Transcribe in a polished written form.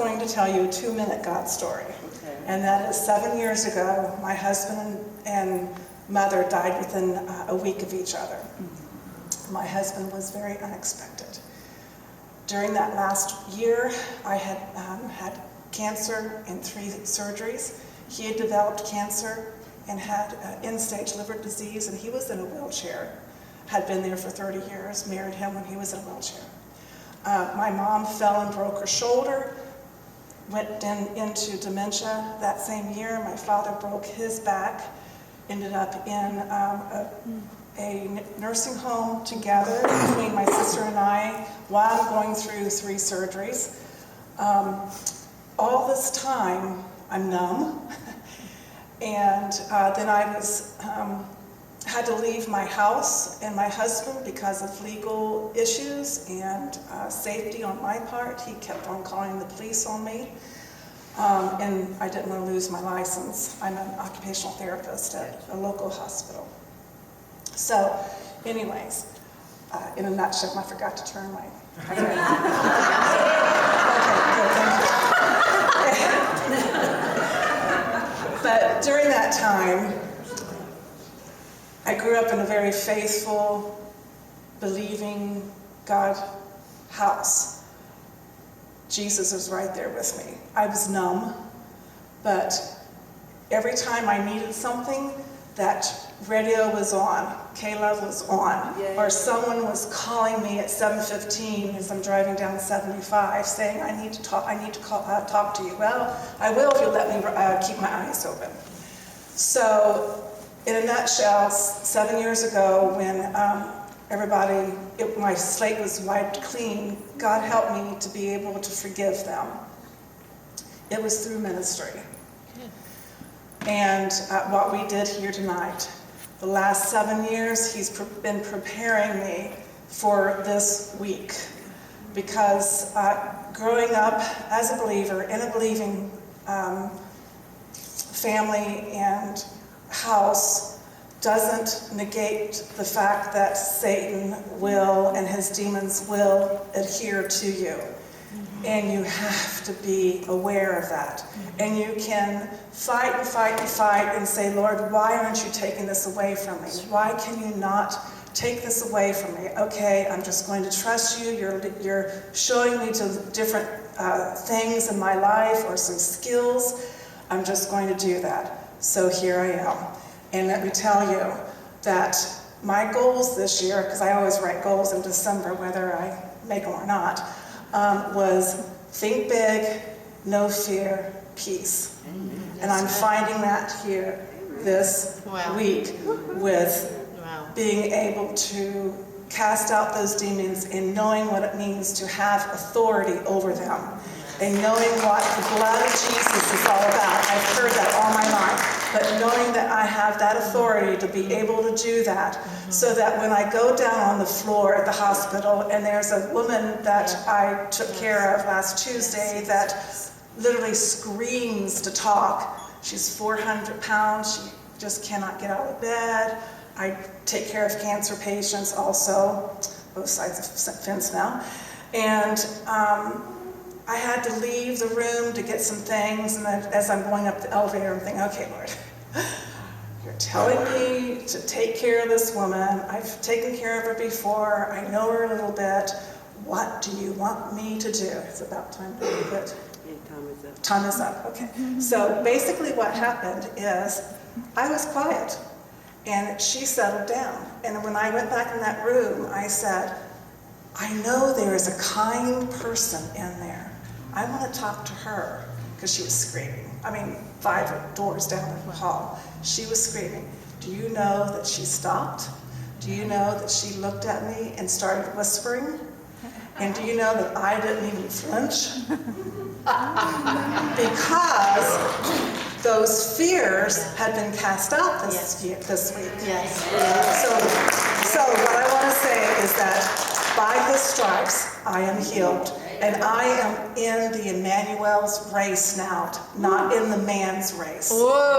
going to tell you a 2-minute God story. Okay. And that is 7 years ago, my husband and mother died within a week of each other. My husband was very unexpected. During that last year, I had had cancer and 3 surgeries. He had developed cancer and had end-stage liver disease, and he was in a wheelchair. Had been there for 30 years, married him when he was in a wheelchair. My mom fell and broke her shoulder, went into dementia that same year. My father broke his back, ended up in a nursing home together between my sister and I while going through 3 surgeries. All this time, I'm numb, and then I was had to leave my house and my husband because of legal issues and safety on my part. He kept on calling the police on me, and I didn't want to lose my license. I'm an occupational therapist at a local hospital. So, anyways, in a nutshell, I forgot to turn my... Okay, good, thank you. But during that time, I grew up in a very faithful, believing God house. Jesus was right there with me. I was numb, but every time I needed something, that radio was on, K-Love was on, or someone was calling me at 7:15 as I'm driving down 75 saying, I need to talk to you. Well, I will if you let me keep my eyes open. So, in a nutshell, 7 years ago when my slate was wiped clean, God helped me to be able to forgive them. It was through ministry. And what we did here tonight, the last 7 years, he's been preparing me for this week. Because growing up as a believer, in a believing family and house, doesn't negate the fact that Satan will and his demons will adhere to you. And you have to be aware of that. And you can fight and fight and fight and say, Lord, why aren't you taking this away from me? Why can you not take this away from me? Okay, I'm just going to trust you. You're showing me to different things in my life or some skills. I'm just going to do that. So here I am. And let me tell you that my goals this year, because I always write goals in December, whether I make them or not, was think big, no fear, peace. And I'm finding that here this week with being able to cast out those demons and knowing what it means to have authority over them and knowing what the blood of Jesus is all about. I've heard that all my life, but knowing that I have that authority to be able to do that, so that when I go down on the floor at the hospital and there's a woman that I took care of last Tuesday that literally screams to talk. She's 400 pounds, she just cannot get out of bed. I take care of cancer patients also, both sides of the fence now. And I had to leave the room to get some things, and then as I'm going up the elevator, I'm thinking, okay, Lord, you're telling me to take care of this woman. I've taken care of her before. I know her a little bit. What do you want me to do? It's about time to leave it. Time is up. Time is up, okay. So basically what happened is I was quiet, and she settled down. And when I went back in that room, I said, I know there is a kind person in there. I want to talk to her, because she was screaming. I mean, 5 doors down the hall. She was screaming. Do you know that she stopped? Do you know that she looked at me and started whispering? And do you know that I didn't even flinch? Because those fears had been cast out this week. Yes. So what I want to say is that by his stripes I am healed, and I am in the Emmanuel's race now, not in the man's race. Whoa.